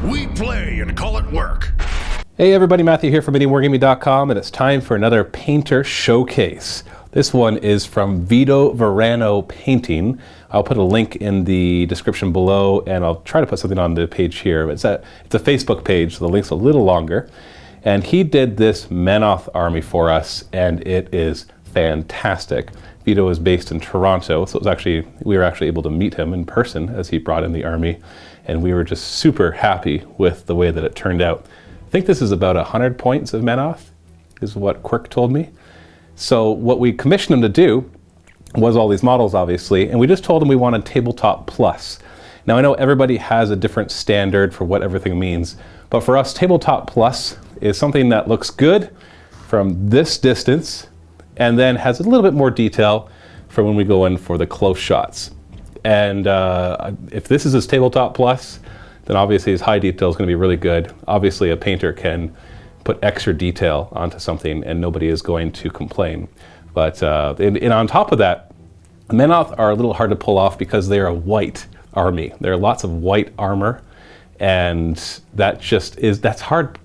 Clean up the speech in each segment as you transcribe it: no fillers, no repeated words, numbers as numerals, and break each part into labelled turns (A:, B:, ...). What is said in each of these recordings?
A: We play and call it work.
B: Hey everybody, Matthew here from MediumWargaming.com, and it's time for another painter showcase. This one is from Vito Verano Painting. I'll put a link in the description below, and I'll try to put something on the page here. It's a Facebook page, so the link's a little longer. And he did this Menoth army for us, and it is fantastic. Vito is based in Toronto, so we were actually able to meet him in person as he brought in the army, and we were just super happy with the way that it turned out. I think this is about 100 points of Menoth, is what Quirk told me. So what we commissioned him to do was all these models, obviously, and we just told him we wanted Tabletop Plus. Now I know everybody has a different standard for what everything means, but for us, Tabletop Plus is something that looks good from this distance and then has a little bit more detail for when we go in for the close shots. And if this is his Tabletop Plus, then obviously his high detail is going to be really good. Obviously a painter can put extra detail onto something and nobody is going to complain. But and on top of that, Menoth are a little hard to pull off because they're a white army. There are lots of white armor, and that's hard.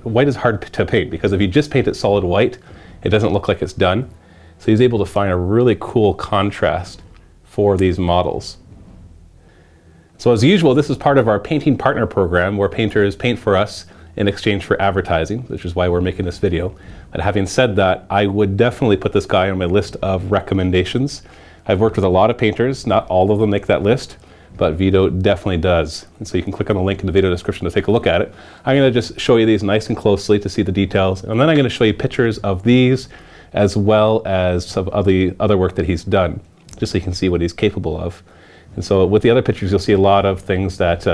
B: White is hard to paint because if you just paint it solid white, it doesn't look like it's done. So he's able to find a really cool contrast for these models. So as usual, this is part of our Painting Partner Program where painters paint for us in exchange for advertising, which is why we're making this video. But having said that, I would definitely put this guy on my list of recommendations. I've worked with a lot of painters, not all of them make that list, but Vito definitely does. And so you can click on the link in the video description to take a look at it. I'm going to just show you these nice and closely to see the details, and then I'm going to show you pictures of these as well as some of the other work that he's done, just so you can see what he's capable of. And so with the other pictures, you'll see a lot of things that,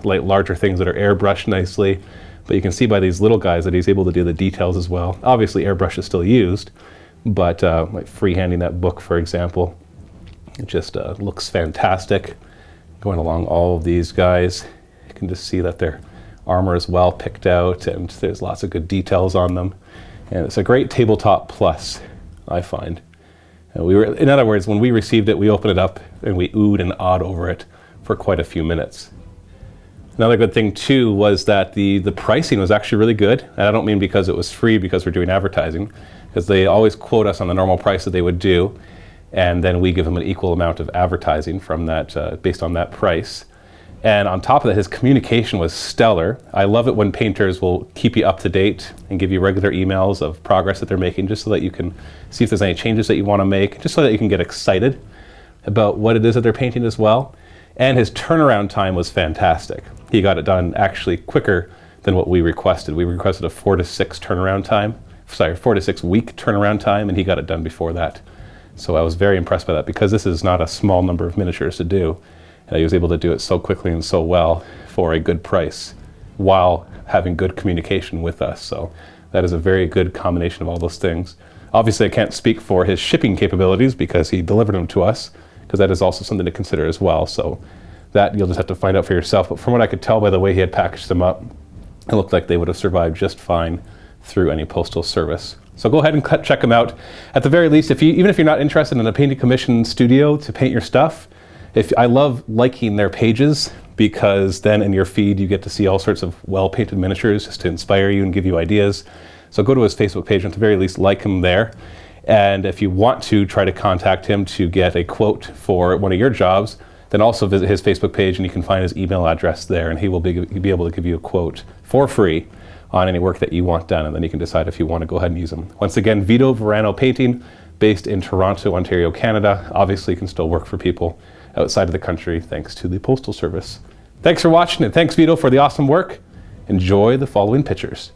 B: like larger things that are airbrushed nicely, but you can see by these little guys that he's able to do the details as well. Obviously airbrush is still used, but like freehanding that book, for example, it just looks fantastic. Going along all of these guys, you can just see that their armor is well picked out and there's lots of good details on them. And it's a great Tabletop Plus, I find. And in other words, when we received it, we opened it up and we oohed and awed over it for quite a few minutes. Another good thing too was that the pricing was actually really good. And I don't mean because it was free because we're doing advertising, because they always quote us on the normal price that they would do, and then we give them an equal amount of advertising from that based on that price. And on top of that, his communication was stellar. I love it when painters will keep you up to date and give you regular emails of progress that they're making, just so that you can see if there's any changes that you want to make, just so that you can get excited about what it is that they're painting as well. And his turnaround time was fantastic. He got it done actually quicker than what we requested. We requested a 4 to 6 turnaround time, 4 to 6 week turnaround time, and he got it done before that. So I was very impressed by that because this is not a small number of miniatures to do. And he was able to do it so quickly and so well for a good price while having good communication with us. So that is a very good combination of all those things. Obviously I can't speak for his shipping capabilities because he delivered them to us, because that is also something to consider as well. So that you'll just have to find out for yourself. But from what I could tell by the way he had packaged them up, it looked like they would have survived just fine through any postal service. So go ahead and check them out. At the very least, even if you're not interested in a painting commission studio to paint your stuff, I love liking their pages, because then in your feed you get to see all sorts of well-painted miniatures just to inspire you and give you ideas. So go to his Facebook page and at the very least like him there. And if you want to try to contact him to get a quote for one of your jobs, then also visit his Facebook page and you can find his email address there, and he will be able to give you a quote for free on any work that you want done, and then you can decide if you want to go ahead and use them. Once again, Vito Verano Painting, based in Toronto, Ontario, Canada. Obviously can still work for people outside of the country thanks to the Postal Service. Thanks for watching, and thanks Vito for the awesome work. Enjoy the following pictures.